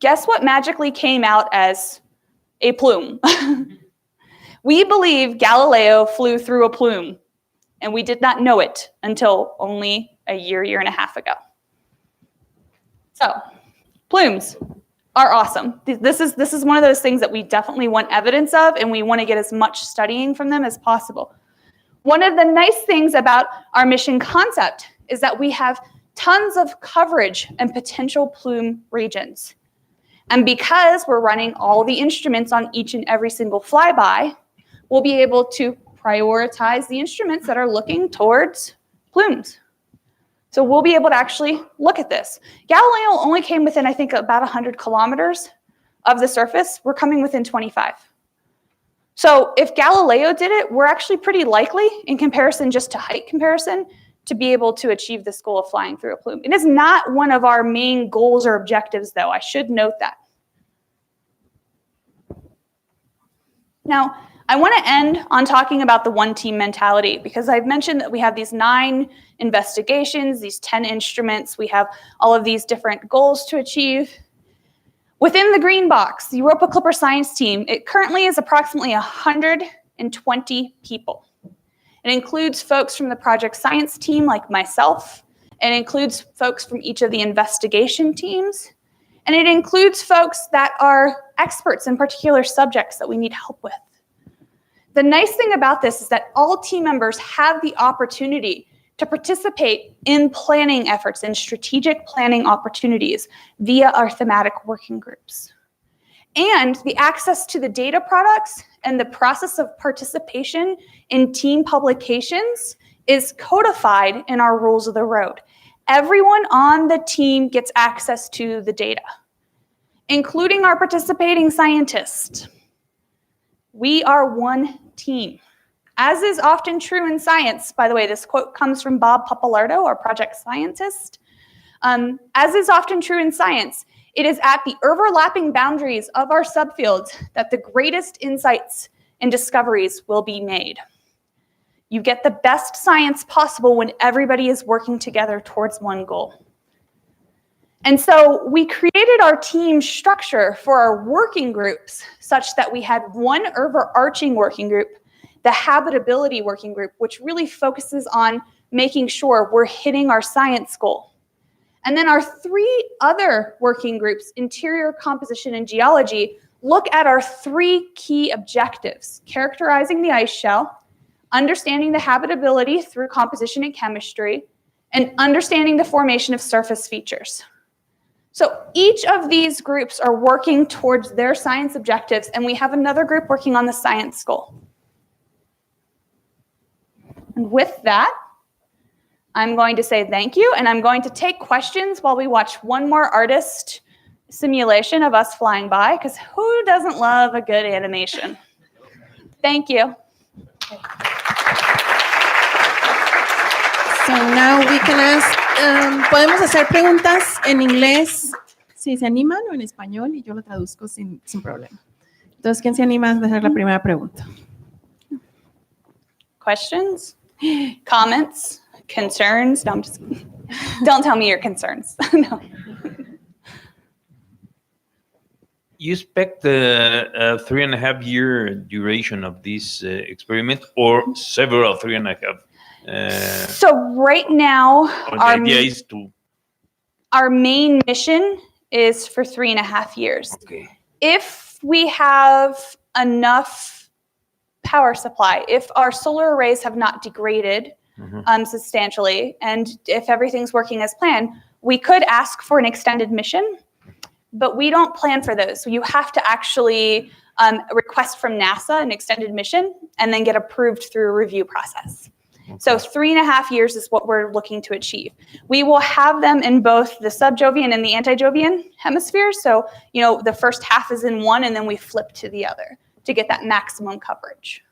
Guess what magically came out as a plume? We believe Galileo flew through a plume, and we did not know it until only a year and a half ago. So, plumes are awesome. This is one of those things that we definitely want evidence of, and we want to get as much studying from them as possible. One of the nice things about our mission concept is that we have tons of coverage and potential plume regions. And because we're running all the instruments on each and every single flyby, we'll be able to prioritize the instruments that are looking towards plumes. So we'll be able to actually look at this. Galileo only came within, I think, about 100 kilometers of the surface. We're coming within 25. So if Galileo did it, we're actually pretty likely, in comparison just to height comparison, to be able to achieve this goal of flying through a plume. It is not one of our main goals or objectives, though. I should note that. Now, I want to end on talking about the one-team mentality, because I've mentioned that we have these 9 investigations, these 10 instruments, we have all of these different goals to achieve. Within the green box, the Europa Clipper science team, it currently is approximately 120 people. It includes folks from the project science team like myself. It includes folks from each of the investigation teams. And it includes folks that are experts in particular subjects that we need help with. The nice thing about this is that all team members have the opportunity to participate in planning efforts and strategic planning opportunities via our thematic working groups. And the access to the data products and the process of participation in team publications is codified in our rules of the road. Everyone on the team gets access to the data, including our participating scientists. We are one team. As is often true in science, by the way, this quote comes from Bob Pappalardo, our project scientist. As is often true in science, it is at the overlapping boundaries of our subfields that the greatest insights and discoveries will be made. You get the best science possible when everybody is working together towards one goal. And so we created our team structure for our working groups such that we had one overarching working group, the habitability working group, which really focuses on making sure we're hitting our science goal. And then our 3 other working groups, interior composition and geology, look at our 3 key objectives: characterizing the ice shell, understanding the habitability through composition and chemistry, and understanding the formation of surface features. So each of these groups are working towards their science objectives, and we have another group working on the science goal. And with that, I'm going to say thank you, and I'm going to take questions while we watch one more artist simulation of us flying by, because who doesn't love a good animation? Thank you. So now we can ask, podemos hacer preguntas en inglés, si se animan, o en español, y yo lo traduzco sin problema. Entonces, ¿quién se anima a hacer la primera pregunta? Questions? Comments? Concerns? No, I'm just kidding. Don't tell me your concerns. No. You expect the 3.5-year duration of this experiment, or several 3.5? So right now, The idea is to... Our main mission is for 3.5 years. Okay. If we have enough power supply, if our solar arrays have not degraded substantially, and if everything's working as planned, we could ask for an extended mission, but we don't plan for those. So you have to actually request from NASA an extended mission and then get approved through a review process. So 3.5 years is what we're looking to achieve. We will have them in both the subjovian and the antijovian hemispheres. So, the first half is in one, and then we flip to the other to get that maximum coverage.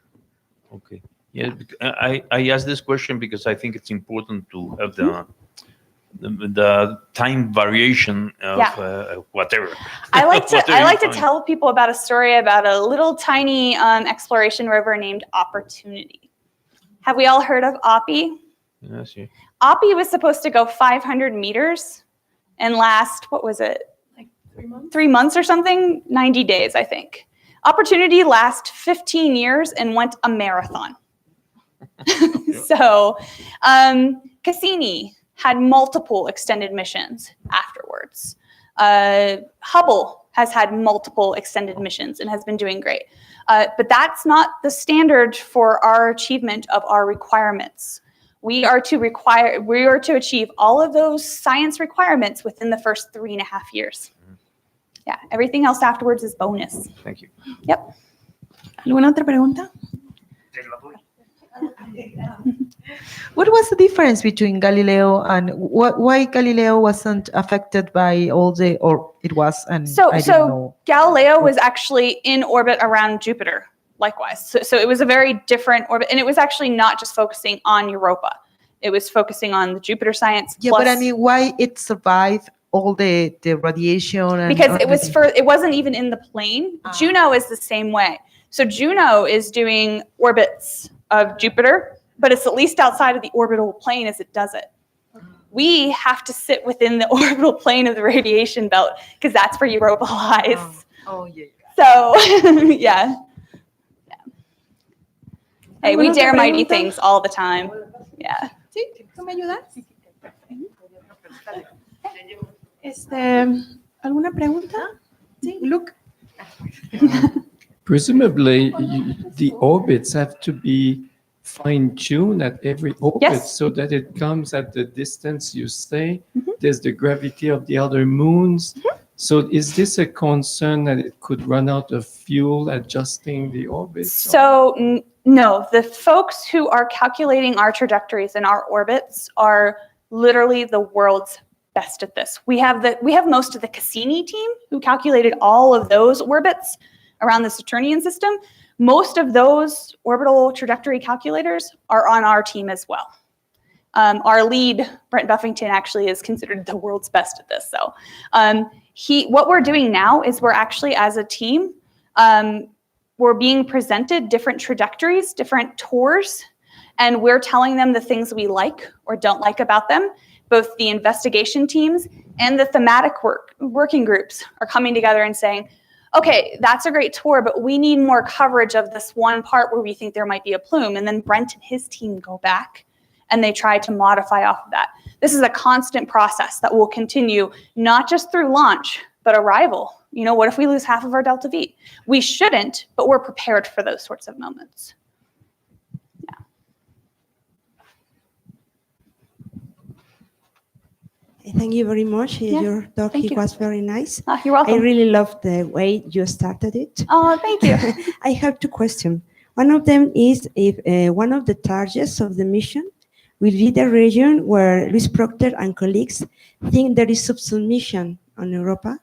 Okay. Yeah, I asked this question because I think it's important to have the time variation of whatever. I like to Whatever you find. tell people about a story about a little tiny exploration rover named Opportunity. Have we all heard of OPI? Yes, yeah. OPI was supposed to go 500 meters and last, what was it? Like 3 months? 3 months or something? 90 days, I think. Opportunity lasted 15 years and went a marathon. So Cassini had multiple extended missions afterwards. Hubble has had multiple extended missions and has been doing great. But that's not the standard for our achievement of our requirements. We are to achieve all of those science requirements within the first 3.5 years. Yeah, everything else afterwards is bonus. Thank you. Yep. ¿Alguna otra pregunta? What was the difference between Galileo and why Galileo wasn't affected by all the, or it was, and I didn't know. Galileo was actually in orbit around Jupiter, likewise. So it was a very different orbit, and it was actually not just focusing on Europa. It was focusing on the Jupiter science. Yeah, but I mean, why it survived all the radiation? And because it wasn't even in the plane. Juno is the same way. So Juno is doing orbits of Jupiter, but it's at least outside of the orbital plane as it does it. We have to sit within the orbital plane of the radiation belt because that's where Europa lies. Oh yeah. So, yeah. Hey, we dare mighty things all the time. Yeah. Sí, ¿tú me ayudas? ¿Alguna pregunta? Sí, Luke. Presumably, the orbits have to be fine-tuned at every orbit, Yes. so that it comes at the distance you say. There's the gravity of the other moons. So is this a concern that it could run out of fuel adjusting the orbits? So no, the folks who are calculating our trajectories and our orbits are literally the world's best at this. We have most of the Cassini team who calculated all of those orbits around the Saturnian system. Most of those orbital trajectory calculators are on our team as well. Our lead, Brent Buffington, actually is considered the world's best at this. So what we're doing now is we're actually, as a team, we're being presented different trajectories, different tours, and we're telling them the things we like or don't like about them. Both the investigation teams and the thematic working groups are coming together and saying, okay, that's a great tour, but we need more coverage of this one part where we think there might be a plume. And then Brent and his team go back and they try to modify off of that. This is a constant process that will continue, not just through launch, but arrival. What if we lose half of our delta V? We shouldn't, but we're prepared for those sorts of moments. Thank you very much. Yeah, Your talk thank you. was very nice. You're welcome. I really loved the way you started it. Oh, thank you. I have two questions. One of them is if one of the targets of the mission will be the region where Luis Proctor and colleagues think there is subsumption on Europa.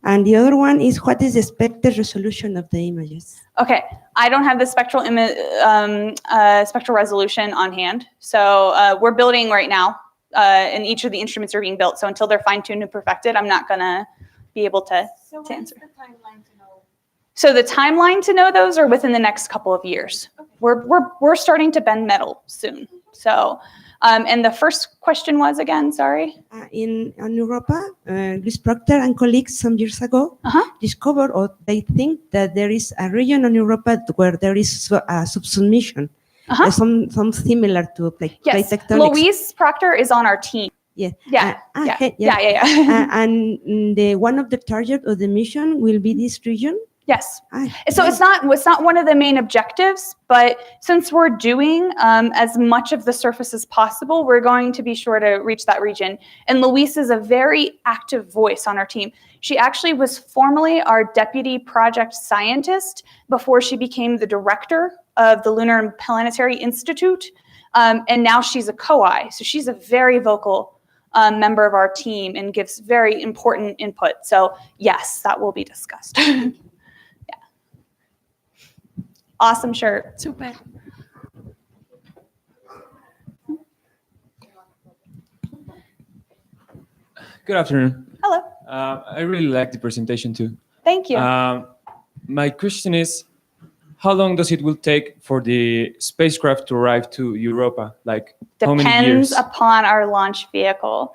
And the other one is what is the expected resolution of the images? Okay, I don't have the spectral resolution on hand. So we're building right now. And each of the instruments are being built. So until they're fine-tuned and perfected, I'm not going to be able to answer. The timeline to know? So the timeline to know those are within the next couple of years. Okay. We're starting to bend metal soon. So, and the first question was again, sorry? On Europa, Luis Proctor and colleagues some years ago discovered, or they think that there is a region on Europa where there is a subsumption. Some similar to plate tectonics. Luis Proctor is on our team. Yeah. Yeah. And the one of the target of the mission will be this region. Yes. So it's not one of the main objectives, but since we're doing as much of the surface as possible, we're going to be sure to reach that region. And Luis is a very active voice on our team. She actually was formerly our deputy project scientist before she became the director of the Lunar and Planetary Institute. And now she's a co-I, so she's a very vocal member of our team and gives very important input. So yes, that will be discussed. Yeah. Awesome shirt. Super. Good afternoon. Hello. I really like the presentation too. Thank you. My question is, how long does it will take for the spacecraft to arrive to Europa? Like how many years? Depends upon our launch vehicle.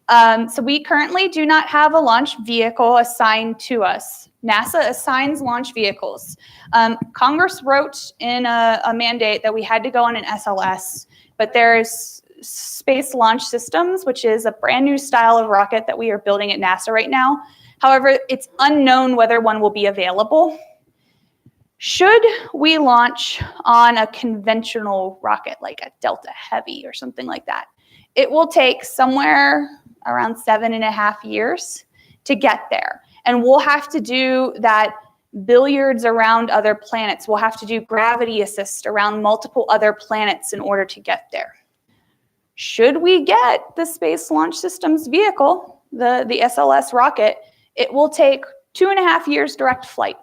So we currently do not have a launch vehicle assigned to us. NASA assigns launch vehicles. Congress wrote in a mandate that we had to go on an SLS, but there's Space Launch Systems, which is a brand new style of rocket that we are building at NASA right now. However, it's unknown whether one will be available. Should we launch on a conventional rocket like a Delta Heavy or something like that, it will take somewhere around 7.5 years to get there. And we'll have to do that billiards around other planets. We'll have to do gravity assist around multiple other planets in order to get there. Should we get the Space Launch Systems vehicle, the SLS rocket, it will take 2.5 years direct flight.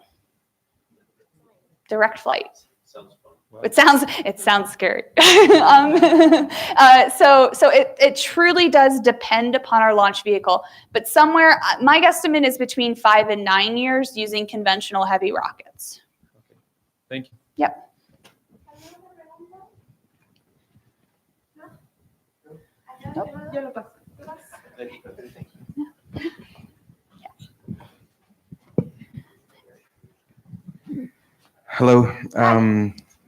Direct flight. Sounds fun. It sounds scary. So it truly does depend upon our launch vehicle, but somewhere, my guesstimate is between 5 and 9 years using conventional heavy rockets. Okay. Thank you. Yep. Hello.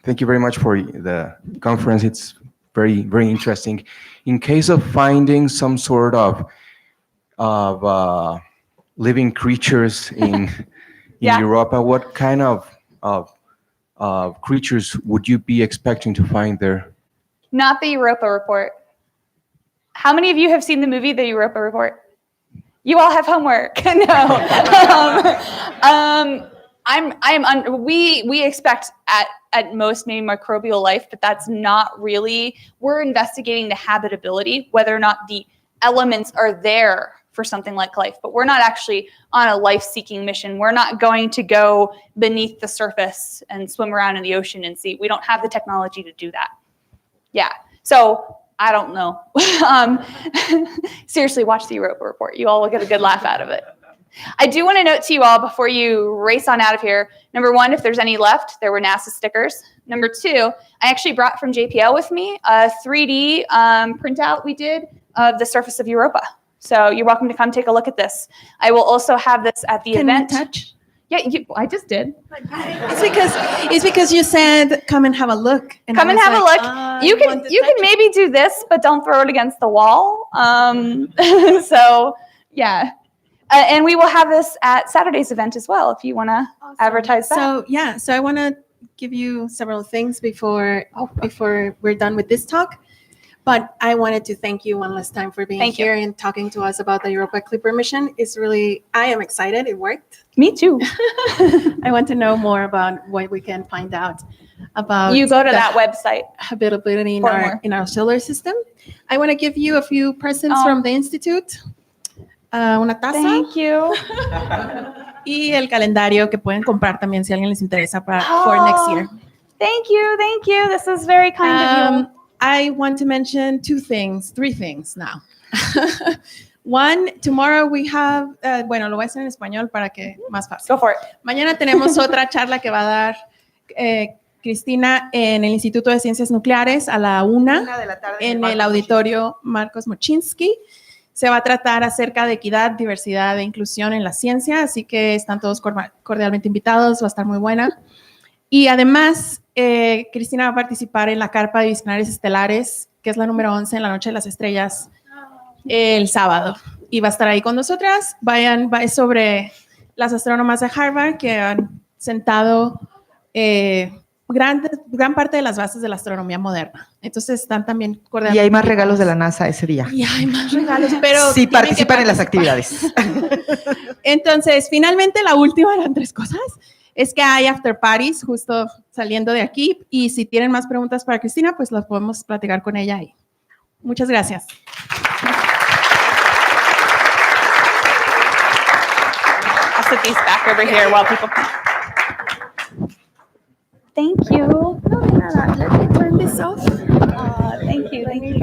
Thank you very much for the conference. It's very, very interesting. In case of finding some sort of living creatures in Yeah. Europa, what kind of creatures would you be expecting to find there? Not the Europa Report. How many of you have seen the movie, The Europa Report? You all have homework. No. We expect at most maybe microbial life, but that's not really. We're investigating the habitability, whether or not the elements are there for something like life. But we're not actually on a life-seeking mission. We're not going to go beneath the surface and swim around in the ocean and see. We don't have the technology to do that. Yeah. So I don't know. Seriously, watch the Europa Report. You all will get a good laugh out of it. I do want to note to you all before you race on out of here, number one, if there's any left, there were NASA stickers. Number two, I actually brought from JPL with me a 3D printout we did of the surface of Europa. So you're welcome to come take a look at this. I will also have this at the event. Can we touch? Yeah, I just did. It's because you said come and have a look. And Come I and was have like, a look. I You want to can touch it. maybe do this, but don't throw it against the wall. So yeah. And we will have this at Saturday's event as well, if you want to advertise that. So I want to give you several things before we're done with this talk. But I wanted to thank you one last time for being Thank you. here and talking to us about the Europa Clipper mission. I am excited. It worked. Me too. I want to know more about what we can find out about. You go to the that website. habitability For more. in our solar system. I want to give you a few presents from the Institute. Una taza. Thank you. Y el calendario que pueden comprar también si a alguien les interesa for next year. Thank you. Thank you. This is very kind of you. I want to mention three things now. One, tomorrow we have, bueno, lo voy a hacer en español para que más fácil. Go for it. Mañana tenemos otra charla que va a dar Christina en el Instituto de Ciencias Nucleares a la 1 de la tarde en el Auditorio Marcos Mochinsky. Se va a tratar acerca de equidad, diversidad e inclusión en la ciencia, así que están todos cordialmente invitados, va a estar muy buena. Y además, Christina va a participar en la carpa de Visionarios Estelares, que es la número 11 en la Noche de las Estrellas, el sábado. Y va a estar ahí con nosotras. Es sobre las astrónomas de Harvard que han sentado gran parte de las bases de la astronomía moderna. Entonces están también cordialmente. Y hay más regalos de la NASA ese día. Y hay más regalos, pero Sí, tienen participan que en las participar. actividades. Entonces, finalmente, la última eran 3 cosas. es que hay after parties justo saliendo de aquí y si tienen más preguntas para Cristina, pues las podemos platicar con ella ahí. Muchas gracias. I'll sit these back over here while people. Thank you. Let me turn this off. Thank you. Thank you.